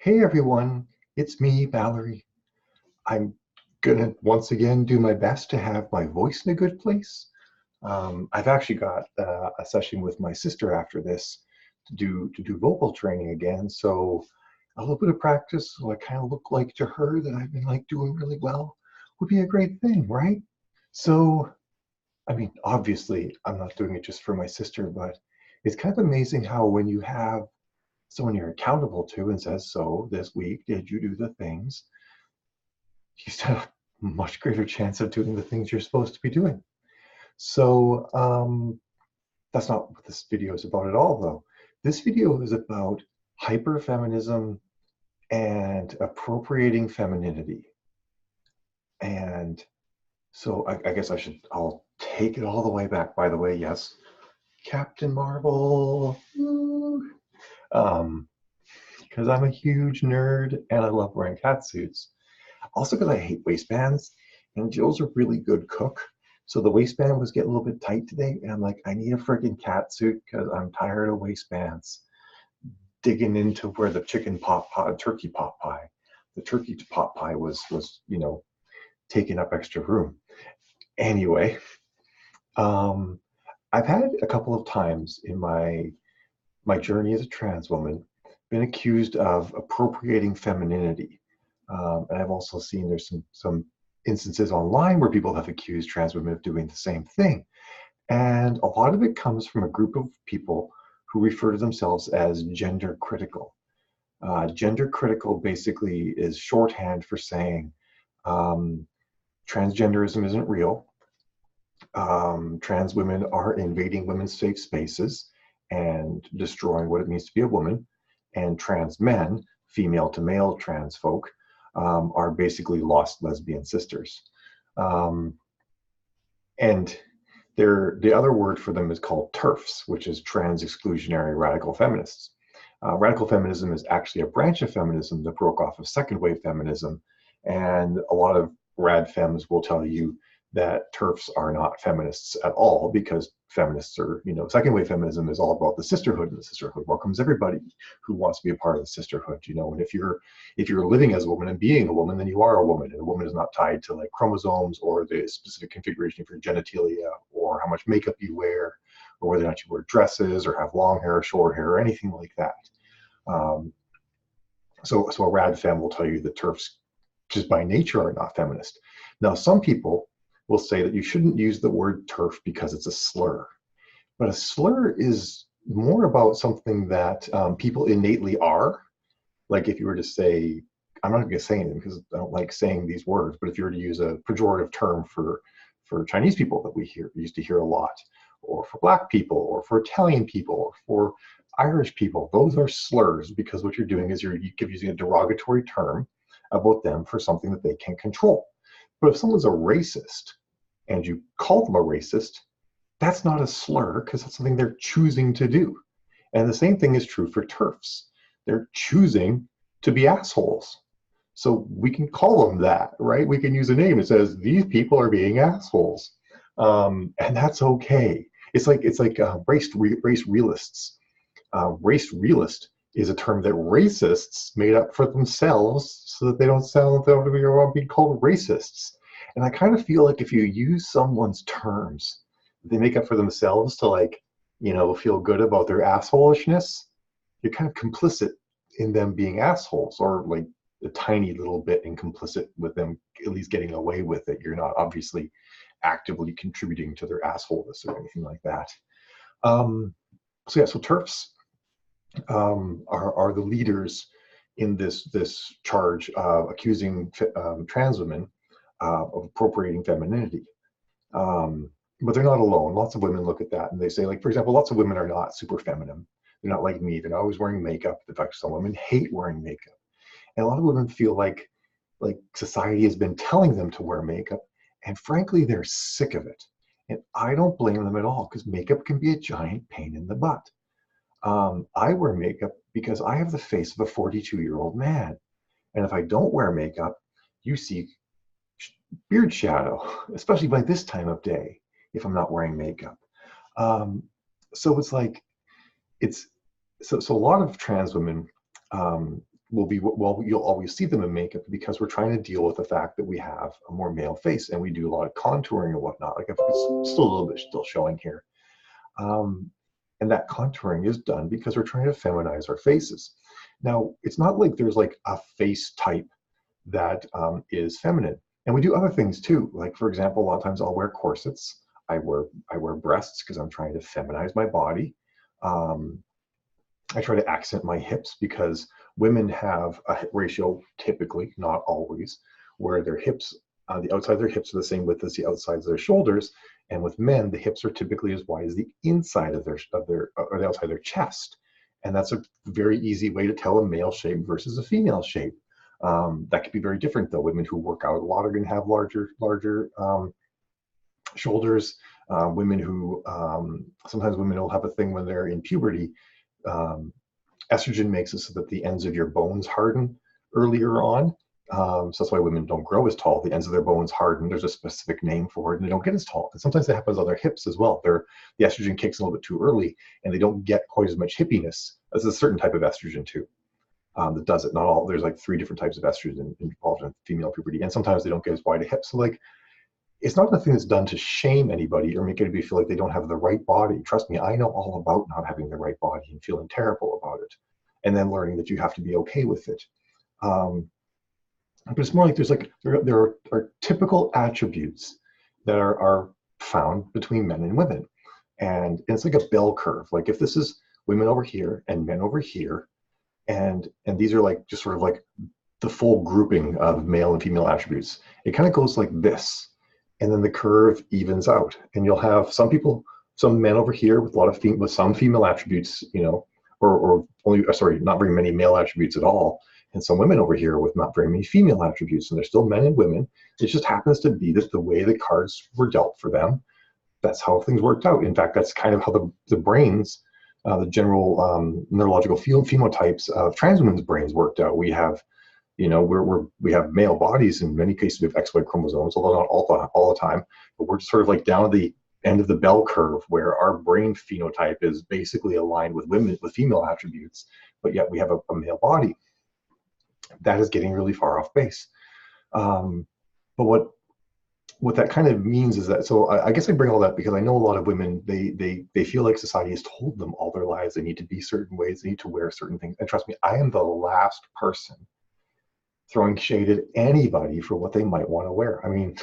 Hey everyone, it's me, Valerie. I'm gonna once again do my best to have my voice in a good place. I've actually got a session with my sister after this to do vocal training again. So a little bit of practice, so I kind of look like to her that I've been like doing really well, would be a great thing, right? So I mean, obviously, I'm not doing it just for my sister, but it's kind of amazing how when you have someone you're accountable to and says, so this week, did you do the things? You have a much greater chance of doing the things you're supposed to be doing. So that's not what this video is about at all, though. This video is about hyper-feminism and appropriating femininity. And so I guess I'll take it all the way back, by the way, yes. Captain Marvel. Because I'm a huge nerd and I love wearing cat suits. Also because I hate waistbands, and Jill's a really good cook. So the waistband was getting a little bit tight today, and I'm like, I need a freaking cat suit because I'm tired of waistbands. Digging into where the turkey pot pie, the turkey pot pie was taking up extra room. Anyway, I've had a couple of times in my journey as a trans woman been accused of appropriating femininity. And I've also seen there's some instances online where people have accused trans women of doing the same thing. And a lot of it comes from a group of people who refer to themselves as gender critical. Gender critical basically is shorthand for saying transgenderism isn't real. Trans women are invading women's safe spaces and destroying what it means to be a woman. And trans men, female to male trans folk, are basically lost lesbian sisters. And the other word for them is called TERFs, which is trans exclusionary radical feminists. Radical feminism is actually a branch of feminism that broke off of second wave feminism. And a lot of rad fems will tell you that TERFs are not feminists at all, because feminists are, second wave feminism is all about the sisterhood, and the sisterhood welcomes everybody who wants to be a part of the sisterhood, and if you're living as a woman and being a woman, then you are a woman, and a woman is not tied to like chromosomes or the specific configuration of your genitalia or how much makeup you wear or whether or not you wear dresses or have long hair or short hair or anything like that. So a rad femme will tell you that TERFs just by nature are not feminist. Now, some people will say that you shouldn't use the word TERF because it's a slur. But a slur is more about something that people innately are. Like if you were to say, I'm not going to say anything because I don't like saying these words, but if you were to use a pejorative term for Chinese people that we used to hear a lot, or for Black people, or for Italian people, or for Irish people, those are slurs, because what you're doing is you're using a derogatory term about them for something that they can't control. But if someone's a racist and you call them a racist, that's not a slur because that's something they're choosing to do. And the same thing is true for TERFs. They're choosing to be assholes. So we can call them that, right? We can use a name that says these people are being assholes, and that's okay. It's like race realists. Race realist is a term that racists made up for themselves so that they don't be called racists. And I kind of feel like if you use someone's terms they make up for themselves to feel good about their assholishness, you're kind of complicit in them being assholes, or like a tiny little bit and complicit with them at least getting away with it. You're not obviously actively contributing to their assholeness or anything like that. So TERFs are the leaders in this charge of accusing trans women of appropriating femininity. But they're not alone. Lots of women look at that and they say, like, for example, lots of women are not super feminine. They're not like me. They're not always wearing makeup. In fact, some women hate wearing makeup. And a lot of women feel like society has been telling them to wear makeup. And frankly, they're sick of it. And I don't blame them at all, because makeup can be a giant pain in the butt. I wear makeup because I have the face of a 42-year-old man. And if I don't wear makeup, you see beard shadow, especially by this time of day, if I'm not wearing makeup. So it's like, so a lot of trans women will be, well, you'll always see them in makeup because we're trying to deal with the fact that we have a more male face and we do a lot of contouring and whatnot. Like, it's still a little bit still showing here. And that contouring is done because we're trying to feminize our faces. Now, it's not like there's like a face type that is feminine. And we do other things too. Like, for example, a lot of times I'll wear corsets. I wear breasts because I'm trying to feminize my body. I try to accent my hips because women have a hip ratio, typically, not always, where their hips, the outside of their hips are the same width as the outsides of their shoulders. And with men, the hips are typically as wide as the inside of their or the outside of their chest. And that's a very easy way to tell a male shape versus a female shape. That could be very different though. Women who work out a lot are going to have larger shoulders. Women who, sometimes women will have a thing when they're in puberty. Estrogen makes it so that the ends of your bones harden earlier on. So that's why women don't grow as tall. The ends of their bones harden. There's a specific name for it, and they don't get as tall. And sometimes that happens on their hips as well. The estrogen kicks in a little bit too early, and they don't get quite as much hippiness. There's a certain type of estrogen too that does it. Not all. There's like 3 different types of estrogen involved in female puberty, and sometimes they don't get as wide a hip. So like, it's not a thing that's done to shame anybody or make anybody feel like they don't have the right body. Trust me, I know all about not having the right body and feeling terrible about it, and then learning that you have to be okay with it. But it's more like there are typical attributes that are found between men and women, and it's like a bell curve. Like, if this is women over here and men over here, and these are like just sort of like the full grouping of male and female attributes, it kind of goes like this. And then the curve evens out, and you'll have some men over here with a lot of with some female attributes, or only, sorry, not very many male attributes at all, and some women over here with not very many female attributes, and they're still men and women. It just happens to be that the way the cards were dealt for them, that's how things worked out. In fact, that's kind of how the brains, the general neurological phenotypes of trans women's brains worked out. We have, we have male bodies. In many cases, we have XY chromosomes, although not all the time. But we're just sort of like down at the end of the bell curve, where our brain phenotype is basically aligned with women with female attributes, but yet we have a male body. That is getting really far off base. But what that kind of means is that, so I guess I bring all that because I know a lot of women, they feel like society has told them all their lives they need to be certain ways, they need to wear certain things. And trust me, I am the last person throwing shade at anybody for what they might want to wear. I mean,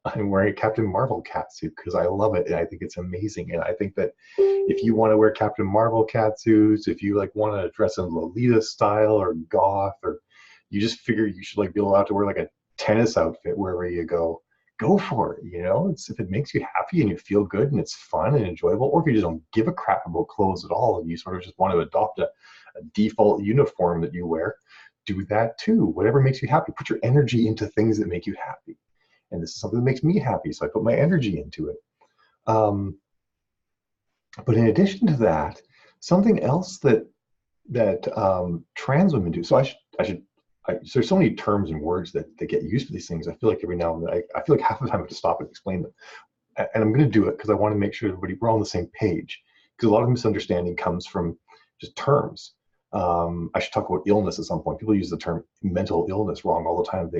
I'm wearing a Captain Marvel catsuit because I love it and I think it's amazing. And I think that if you want to wear Captain Marvel catsuits, if you like want to dress in Lolita style or goth, or you just figure you should like be allowed to wear like a tennis outfit wherever you go for it. It's, if it makes you happy and you feel good and it's fun and enjoyable, or if you just don't give a crap about clothes at all and you sort of just want to adopt a default uniform that you wear, do that too. Whatever makes you happy. Put your energy into things that make you happy. And this is something that makes me happy, so I put my energy into it. But in addition to that, something else that trans women do. So there's so many terms and words that get used for these things. I feel like every now and then, I feel like half the time I have to stop and explain them. And I'm going to do it because I want to make sure we're on the same page. Because a lot of misunderstanding comes from just terms. I should talk about illness at some point. People use the term mental illness wrong all the time.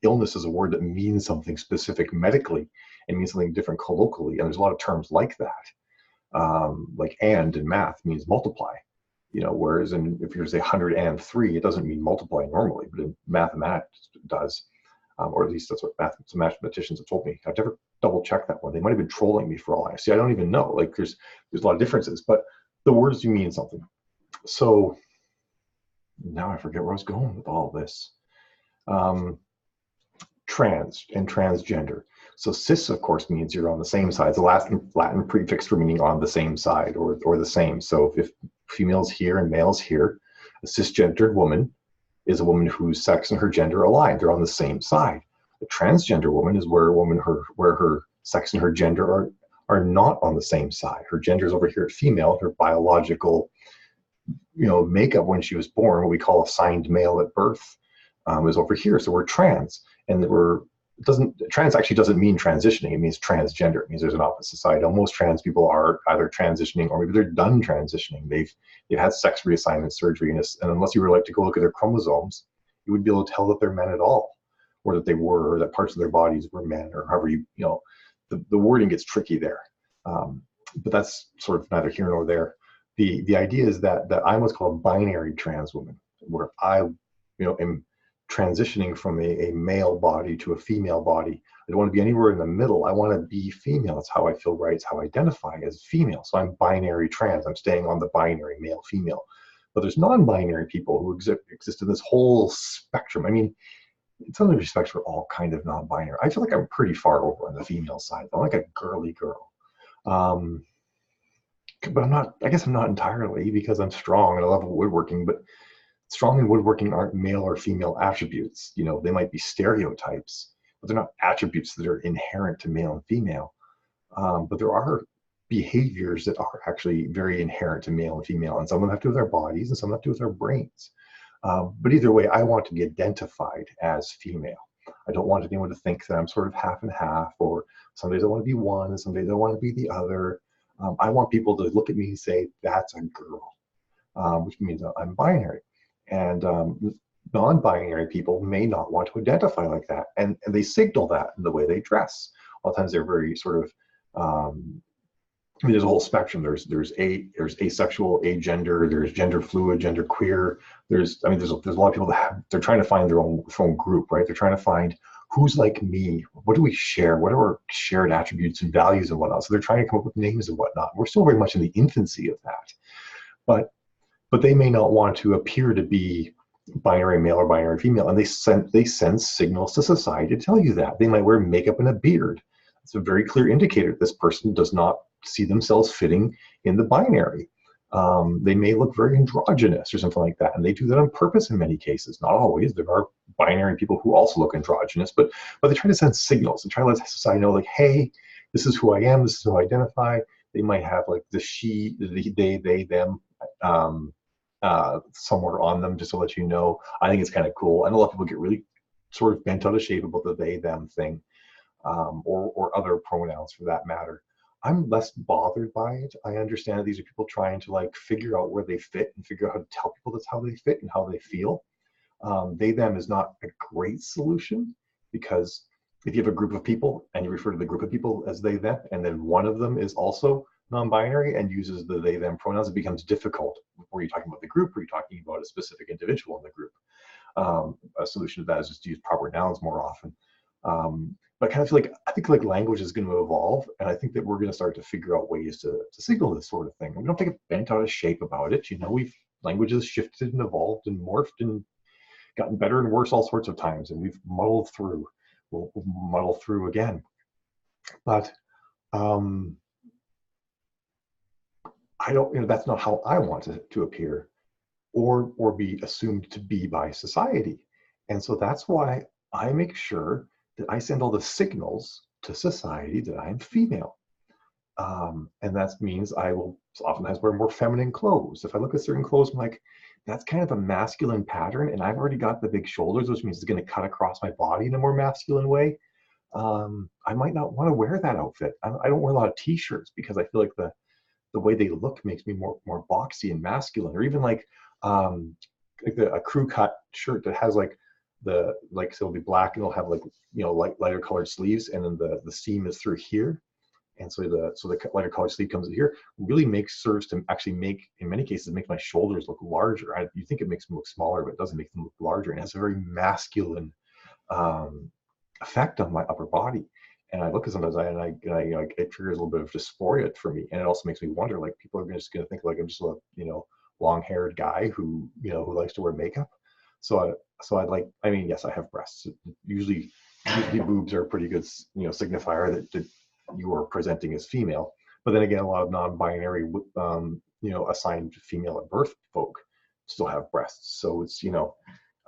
Illness is a word that means something specific medically and means something different colloquially. And there's a lot of terms like that. Like and in math means multiply. Whereas if you're to say 103, it doesn't mean multiply normally, but in mathematics it does. Or at least that's what some mathematicians have told me. I've never double checked that one. They might have been trolling me for all I see. I don't even know. Like there's a lot of differences, but the words do mean something. So now I forget where I was going with all this. Trans and transgender. So cis, of course, means you're on the same side. It's a Latin prefix for meaning on the same side or the same. So if females here and males here, a cisgendered woman is a woman whose sex and her gender are aligned. They're on the same side. A transgender woman is where her sex and her gender are not on the same side. Her gender is over here at female. Her biological makeup when she was born, what we call assigned male at birth, is over here. So we're trans, and trans actually doesn't mean transitioning. It means transgender. It means there's an opposite side. Most trans people are either transitioning or maybe they're done transitioning. They've had sex reassignment surgery, and unless you were like to go look at their chromosomes, you would be able to tell that they're men at all, or that they were, or that parts of their bodies were men, or however the wording gets tricky there. But that's sort of neither here nor there. The idea is that I'm what's called a binary trans woman, where I am transitioning from a male body to a female body. I don't want to be anywhere in the middle. I want to be female. It's how I feel right. It's how I identify as female. So I'm binary trans. I'm staying on the binary male female. But there's non-binary people who exist in this whole spectrum. I mean, in some respects, we're all kind of non-binary. I feel like I'm pretty far over on the female side. I'm like a girly girl. But I'm not, I guess I'm not entirely, because I'm strong and I love woodworking, but strong and woodworking aren't male or female attributes. They might be stereotypes, but they're not attributes that are inherent to male and female. But there are behaviors that are actually very inherent to male and female, and some of them have to do with our bodies and some have to do with our brains. But either way, I want to be identified as female. I don't want anyone to think that I'm sort of half and half, or some days I want to be one and some days I want to be the other. I want people to look at me and say, that's a girl, which means I'm binary. And non-binary people may not want to identify like that, and they signal that in the way they dress. A lot of times they're very sort of there's a whole spectrum. There's asexual, agender, there's gender fluid, gender queer. There's a lot of people that they're trying to find their own group, right? They're trying to find who's like me, what do we share, what are our shared attributes and values and whatnot. So they're trying to come up with names and whatnot. We're still very much in the infancy of that, but they may not want to appear to be binary male or binary female, and they send signals to society to tell you that. They might wear makeup and a beard. It's a very clear indicator this person does not see themselves fitting in the binary. They may look very androgynous or something like that, and they do that on purpose in many cases. Not always. There are binary people who also look androgynous, but they try to send signals and try to let society know, like, hey, this is who I am, this is who I identify. They might have like the she, the they, them, somewhere on them, just to let you know. I think it's kind of cool. I know a lot of people get really sort of bent out of shape about the they, them thing, or other pronouns for that matter. I'm less bothered by it. I understand that these are people trying to like figure out where they fit and figure out how to tell people that's how they fit and how they feel. They, them is not a great solution, because if you have a group of people and you refer to the group of people as they, them, and then one of them is also non-binary and uses the they, them pronouns, it becomes difficult. Were you talking about the group, or are you talking about a specific individual in the group? A solution to that is just to use proper nouns more often. But I think like language is going to evolve, and I think that we're going to start to figure out ways to signal this sort of thing. We don't take it bent out of shape about it. Languages shifted and evolved and morphed and gotten better and worse all sorts of times, and we've muddled through. We'll muddle through again. But I don't, that's not how I want to appear or be assumed to be by society. And so that's why I make sure that I send all the signals to society that I'm female. And that means I will oftentimes wear more feminine clothes. If I look at certain clothes, I'm like, that's kind of a masculine pattern, and I've already got the big shoulders, which means it's going to cut across my body in a more masculine way. I might not want to wear that outfit. I don't wear a lot of t-shirts because I feel like the way they look makes me more boxy and masculine. Or even like a crew cut shirt that has so it'll be black and it'll have lighter colored sleeves, and then the seam is through here. And so the lighter colored sleeve comes in here, really serves to actually make, in many cases, make my shoulders look larger. You think it makes them look smaller, but it doesn't make them look larger. And it has a very masculine effect on my upper body. And I look at sometimes, it triggers a little bit of dysphoria for me. And it also makes me wonder, like, people are just going to think like I'm just a, long-haired guy who likes to wear makeup. So yes, I have breasts. Usually boobs are a pretty good, signifier that you are presenting as female. But then again, a lot of non-binary, assigned female at birth folk still have breasts. So it's,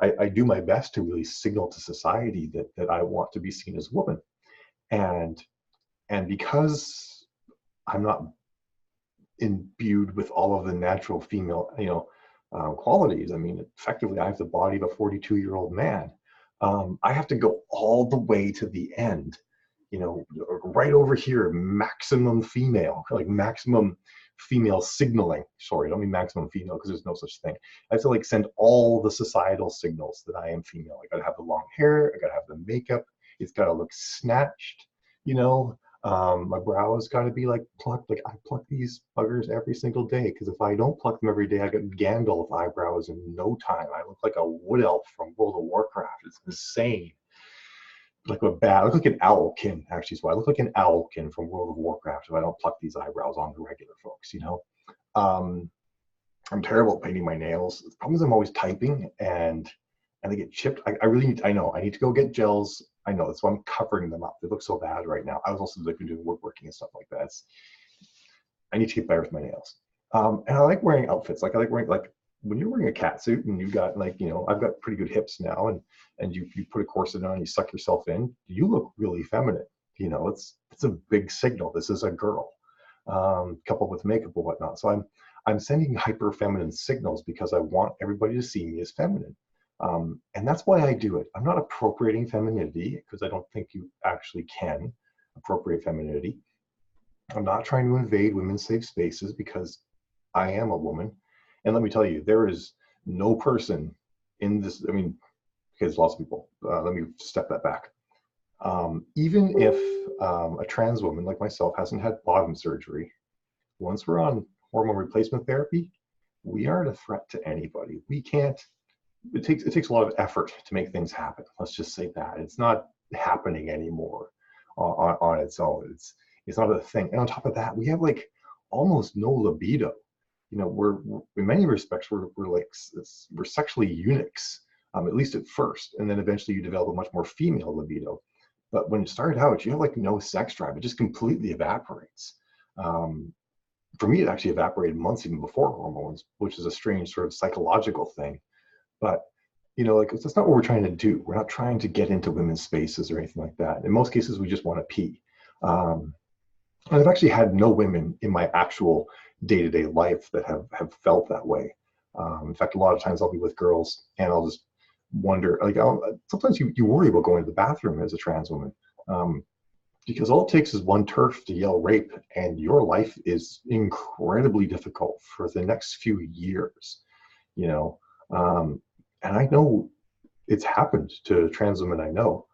I do my best to really signal to society that I want to be seen as a woman. And because I'm not imbued with all of the natural female, qualities. I mean, effectively, I have the body of a 42-year-old man. I have to go all the way to the end, right over here, maximum female, like maximum female signaling. Sorry, I don't mean maximum female because there's no such thing. I have to like send all the societal signals that I am female. I gotta have the long hair, I gotta have the makeup, it's gotta look snatched, you know. My brow has got to be like plucked. Like I pluck these buggers every single day because if I don't pluck them every day, I get Gandalf eyebrows in no time. I look like a wood elf from World of Warcraft. It's insane. Like a bat. I look like an owlkin, actually. So I look like an owlkin from World of Warcraft if I don't pluck these eyebrows on the regular, folks. Um, I'm terrible at painting my nails. The problem is I'm always typing and they get chipped. I really need. I know I need to go get gels. I know that's why I'm covering them up. They look so bad right now. I was also like doing woodworking and stuff like that. I need to get better with my nails. And I like wearing outfits. Like I like wearing like when you're wearing a cat suit and you've got like I've got pretty good hips now, and you put a corset on, you suck yourself in, you look really feminine. It's a big signal. This is a girl, coupled with makeup or whatnot. So I'm sending hyper feminine signals because I want everybody to see me as feminine. And that's why I do it. I'm not appropriating femininity because I don't think you actually can appropriate femininity. I'm not trying to invade women's safe spaces because I am a woman. And let me tell you, there is no person in this, I mean, because lots of people, let me step that back. Even if a trans woman like myself hasn't had bottom surgery, once we're on hormone replacement therapy, we aren't a threat to anybody. We can't, it takes a lot of effort to make things happen. Let's just say that. It's not happening anymore on its own. It's not a thing. And on top of that, we have like almost no libido. We're in many respects we're sexually eunuchs, at least at first, and then eventually you develop a much more female libido. But when you start out, you have like no sex drive. It just completely evaporates. For me, it actually evaporated months even before hormones, which is a strange sort of psychological thing. But like that's not what we're trying to do. We're not trying to get into women's spaces or anything like that. In most cases, we just want to pee. And I've actually had no women in my actual day-to-day life that have felt that way. In fact, a lot of times I'll be with girls and I'll just wonder, like sometimes you worry about going to the bathroom as a trans woman, because all it takes is one TERF to yell rape and your life is incredibly difficult for the next few years. And I know it's happened to trans women I know,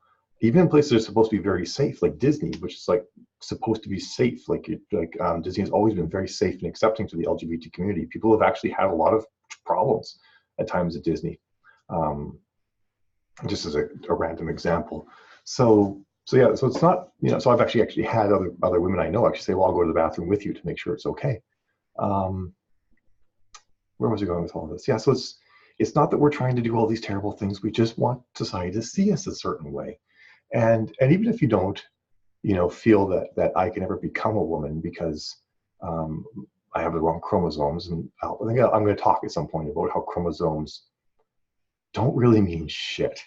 even in places that are supposed to be very safe, like Disney, which is like supposed to be safe. Disney has always been very safe and accepting to the LGBT community. People have actually had a lot of problems at times at Disney, just as a random example. So it's not, so I've actually had other women I know actually say, well, I'll go to the bathroom with you to make sure it's okay. Where was I going with all this? Yeah, so it's not that we're trying to do all these terrible things. We just want society to see us a certain way. And even if you don't, feel that I can ever become a woman because I have the wrong chromosomes, and I think I'm going to talk at some point about how chromosomes don't really mean shit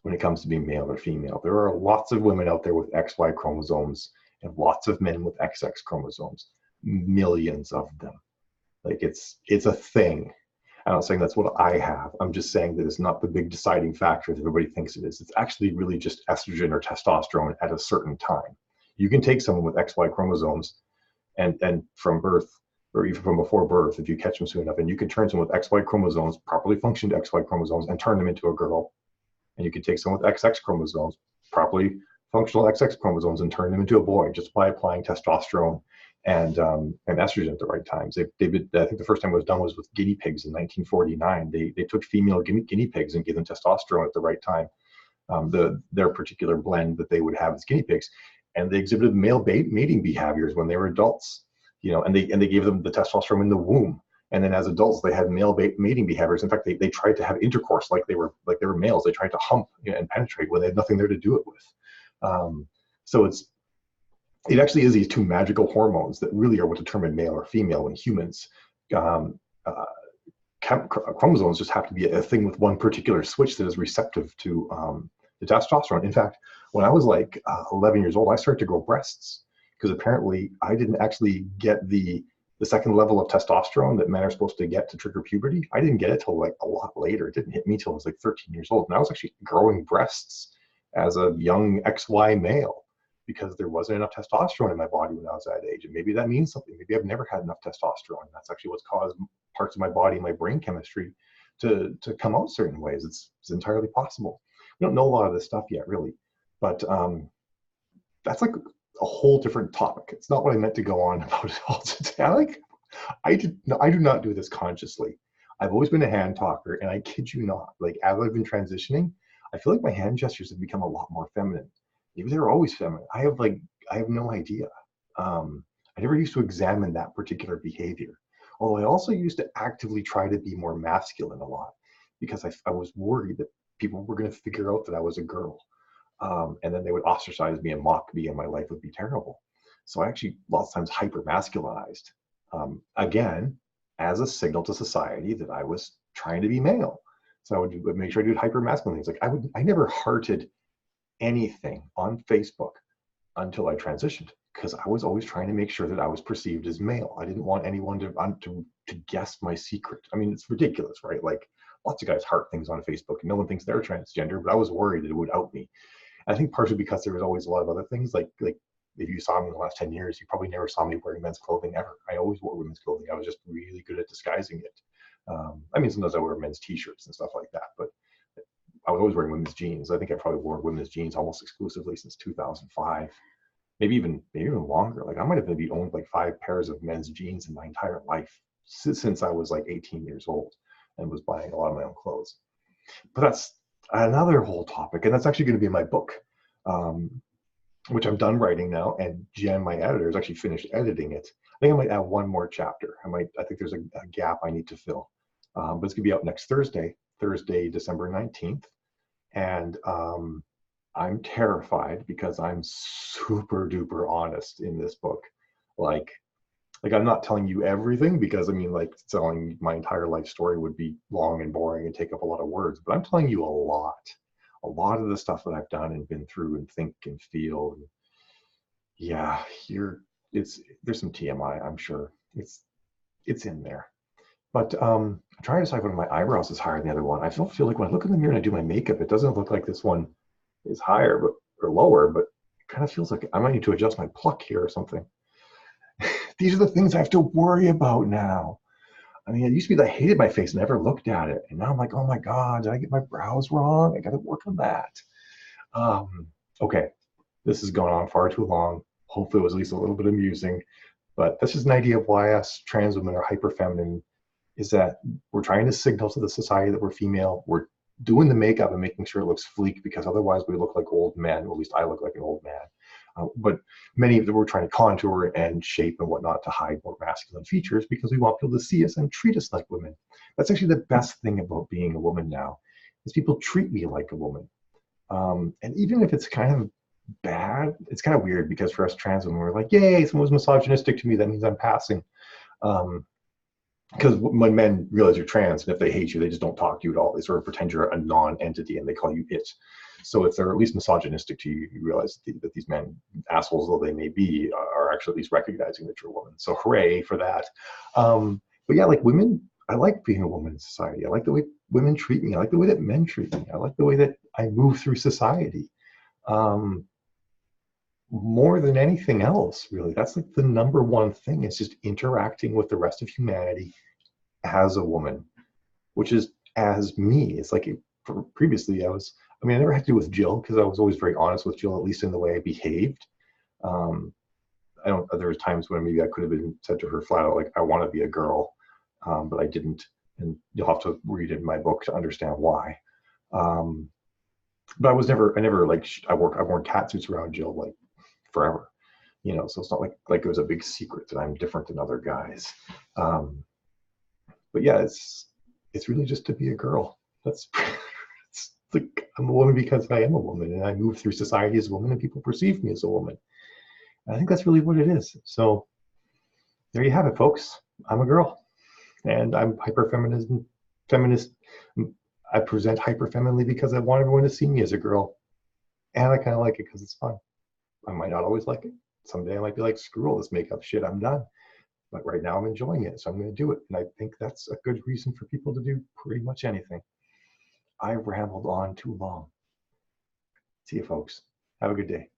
when it comes to being male or female. There are lots of women out there with XY chromosomes and lots of men with XX chromosomes, millions of them. Like it's a thing. I'm not saying that's what I have. I'm just saying that it's not the big deciding factor that everybody thinks it is. It's actually really just estrogen or testosterone at a certain time. You can take someone with XY chromosomes and from birth, or even from before birth, if you catch them soon enough, and you can turn someone with XY chromosomes, properly functioned XY chromosomes, and turn them into a girl. And you can take someone with XX chromosomes, properly functional XX chromosomes, and turn them into a boy just by applying testosterone and estrogen at the right times. I think the first time it was done was with guinea pigs in 1949. They took female guinea pigs and gave them testosterone at the right time, their particular blend that they would have as guinea pigs, and they exhibited male mating behaviors when they were adults. And they gave them the testosterone in the womb, and then as adults they had male mating behaviors. In fact, they tried to have intercourse like they were males. They tried to hump and penetrate when they had nothing there to do it with. So it actually is these two magical hormones that really are what determine male or female in humans. Chromosomes just have to be a thing with one particular switch that is receptive to the testosterone. In fact, when I was like 11 years old, I started to grow breasts because apparently I didn't actually get the the second level of testosterone that men are supposed to get to trigger puberty, I didn't get it till like a lot later. It didn't hit me till I was like 13 years old. And I was actually growing breasts as a young XY male because there wasn't enough testosterone in my body when I was that age. And maybe that means something. Maybe I've never had enough testosterone. That's actually what's caused parts of my body, my brain chemistry to come out certain ways. It's entirely possible. We don't know a lot of this stuff yet, really. But that's like a whole different topic. It's not what I meant to go on about it all today. I do not do this consciously. I've always been a hand talker, and I kid you not, like as I've been transitioning, I feel like my hand gestures have become a lot more feminine. Maybe they're always feminine. I have no idea. I never used to examine that particular behavior. Although I also used to actively try to be more masculine a lot because I was worried that people were going to figure out that I was a girl. And then they would ostracize me and mock me, and my life would be terrible. So I actually lots of times hyper masculinized, again, as a signal to society that I was trying to be male. So I would make sure I did hyper masculine things. Like I never hearted anything on Facebook until I transitioned because I was always trying to make sure that I was perceived as male. I didn't want anyone to guess my secret. I mean, it's ridiculous, right? Like lots of guys heart things on Facebook and no one thinks they're transgender, but I was worried that it would out me. I think partially because there was always a lot of other things, like if you saw me in the last 10 years, you probably never saw me wearing men's clothing ever. I always wore women's clothing. I was just really good at disguising it. I mean, sometimes I wear men's t-shirts and stuff like that, but I was always wearing women's jeans. I think I probably wore women's jeans almost exclusively since 2005, maybe even longer. Like I might have maybe owned like 5 pairs of men's jeans in my entire life since I was like 18 years old and was buying a lot of my own clothes. But that's another whole topic, and that's actually going to be in my book, which I'm done writing now, and Jen, my editor, has actually finished editing it. I think I might add one more chapter. I think there's a gap I need to fill, but it's going to be out next Thursday, December 19th, and I'm terrified because I'm super duper honest in this book. Like I'm not telling you everything because I mean, like telling my entire life story would be long and boring and take up a lot of words, but I'm telling you a lot of the stuff that I've done and been through and think and feel. And yeah, there's some TMI, I'm sure. It's in there. But I'm trying to decide whether my eyebrows is higher than the other one. I still feel like when I look in the mirror and I do my makeup, it doesn't look like this one is higher or lower, but it kind of feels like I might need to adjust my pluck here or something. These are the things I have to worry about now. I mean, it used to be that I hated my face and never looked at it. And now I'm like, oh my God, did I get my brows wrong? I got to work on that. Okay, this has gone on far too long. Hopefully it was at least a little bit amusing. But this is an idea of why us trans women are hyper feminine, is that we're trying to signal to the society that we're female. We're doing the makeup and making sure it looks sleek because otherwise we look like old men, or at least I look like an old man. But many of them were trying to contour and shape and whatnot to hide more masculine features because we want people to see us and treat us like women. That's actually the best thing about being a woman now, is people treat me like a woman. And even if it's kind of bad, it's kind of weird because for us trans women, we're like, yay, someone was misogynistic to me, that means I'm passing. Because when men realize you're trans, and if they hate you, they just don't talk to you at all. They sort of pretend you're a non-entity and they call you it. So if they're at least misogynistic to you, you realize that these men, assholes though they may be, are actually at least recognizing that you're a woman. So hooray for that. But yeah, like women, I like being a woman in society. I like the way women treat me. I like the way that men treat me. I like the way that I move through society. More than anything else, really. That's like the number one thing, is just interacting with the rest of humanity as a woman, which is as me. It's like previously I never had to do with Jill because I was always very honest with Jill, at least in the way I behaved. There was times when maybe I could have been said to her flat out, like, I want to be a girl, but I didn't. And you'll have to read it in my book to understand why. But I wore cat suits around Jill like forever, so it's not like it was a big secret that I'm different than other guys. But yeah, it's really just to be a girl. That's it's like I'm a woman because I am a woman, and I move through society as a woman, and people perceive me as a woman. And I think that's really what it is. So there you have it, folks. I'm a girl, and I'm feminist. I present hyper femininely because I want everyone to see me as a girl, and I kind of like it because it's fun. I might not always like it. Someday I might be like, screw all this makeup shit, I'm done. but right now I'm enjoying it, so I'm going to do it. And I think that's a good reason for people to do pretty much anything. I rambled on too long. See you folks. Have a good day.